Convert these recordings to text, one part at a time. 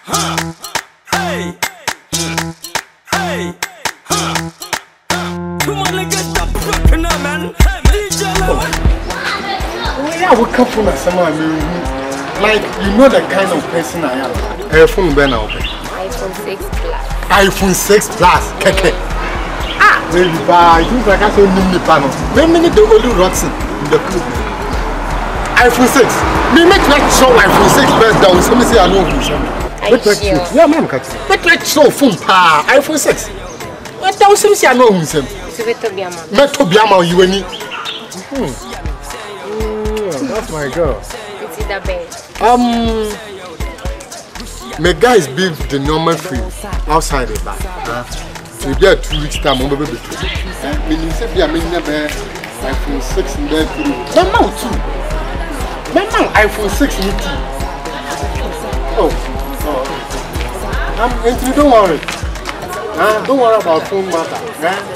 Hey, hey, come on, let's get that broken up, man. DJ Level. Yeah, we come from someone like you know the kind of person I am. iPhone Ben now. iPhone 6 Plus. iPhone 6 Plus. Keke. Maybe by you like I said mini panel. Maybe the only rotten in the club. iPhone 6. Me make like show iPhone 6 best down. So me say I know who's yeah, man, make like show phone pa iPhone 6. What down so me say I know who's him. So beto biama. Beto biama you any. That's my girl. It's in the bed. My guys build the normal free outside the back. So there 2 weeks time, I'm going to be meaning say be a never iPhone 6 in there too. Mama too. Mama iPhone 6 in it. Oh. Don't worry. Don't worry about phone matter.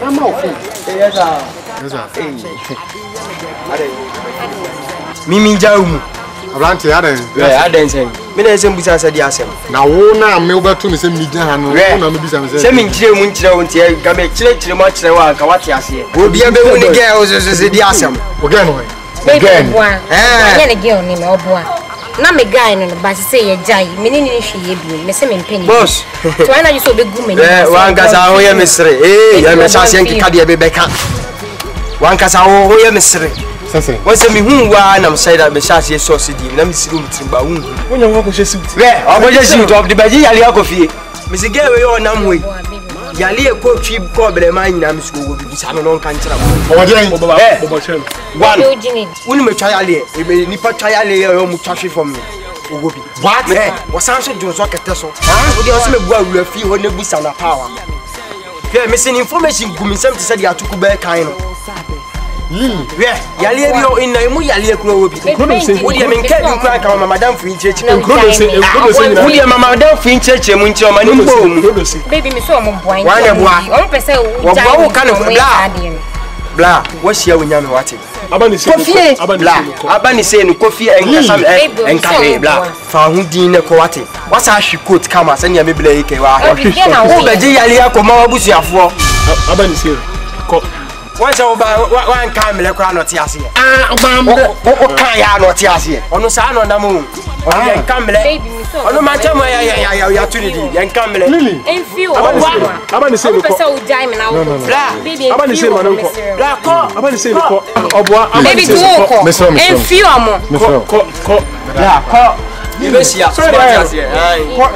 Mama phone. Yes, sir. Yes, sir. Mimi Jaumu. Abrante Aden. Yeah, Aden say. Me na say mbusa say dia asem. Na wo na me obeto me say media ha no. Wo na no bisa me say. Say me nkire mu nkire wo ntie ga me kire mo kire wa ka wate ase. Obi e be hu ni girl so say dia asem. Again no. Again. Anya ne girl ni me oboa. Na me guy no ba say ye jai. Me ni ni hwe ye bi. Me say me mpeni. Boss. So I na you so be gu me ni. Wan kasa ho ye mesre. Ya me sase nkika de be beka. Wan kasa ho ye mesre. Sase. Wọ́n ṣe mi hu wa na me say that me sase ye sauce di na me siri mutimba hu. Wonya wo ko she suit. We, oboje suit of the baji yale akofie. Me se girl we yo nam we. Yale e ko twi ko bele man nyina me so wo bi sa no no kan kira mo. O de en bobo chen. One. Uni me twa yale e me nipa twa yale e mu twa hwe from me. Ogo bi. What? Me, wo san so jo so kete so. Wo de o se me bua wura fi ho na busa na power. Yeah, me send information gumi sem te say dia atuku be kan no. Yeah, yale bi o inna mu yale kuro wo bi. Wo de me nka bi kura ka madam fu inchechi. Nkrodo se Wo de madam fu inchechi mu nche o ma ni mbo mu. Baby me so mo boa. Wan boa. On pese wo boa wo kan bla. Bla, wo hia wo nyame wate. Abani se. Bla, abani se no kofi enkasa enka bla. Fa hu din ne ko wate. Wasa hwe coat kama se ne me bla yike wa. Wo beji yale akoma wa busuafo. Abani se. Ko One can make a not ase. Can ya not ase. Ono sa no na mu. Ono kan mele. Ono ma chama ya tunidi. Yan kan mele. En few. Abani se ko. Pese o jai me na wo. Baby. Abani se no ko. La ko. Abani se ko. Oboa abani se ko. En few amo. Ko. La ko. Yebesia. So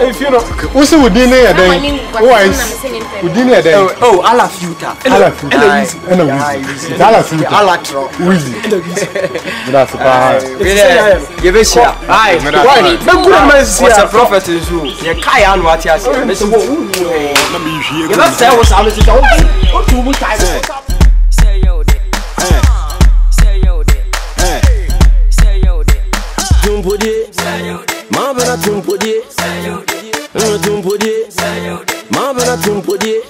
if you know, who's with dinner ya den? Wise. With dinner ya den. Oh, ala filter. Ala filter. Ala filter. Ala tro. Wheezy. That's bad. Yebesia. Ai. Why? What's a prophet in you? Ye kai anu ati ase. Me se wo. Na me hwie. Ye ba say wo sa me se ka. O tu mu tai. Say yo de. Say yo de. Say yo de. Tumpodi. Ma bana tumpodi. Tumpodi. Ma bana tumpodi.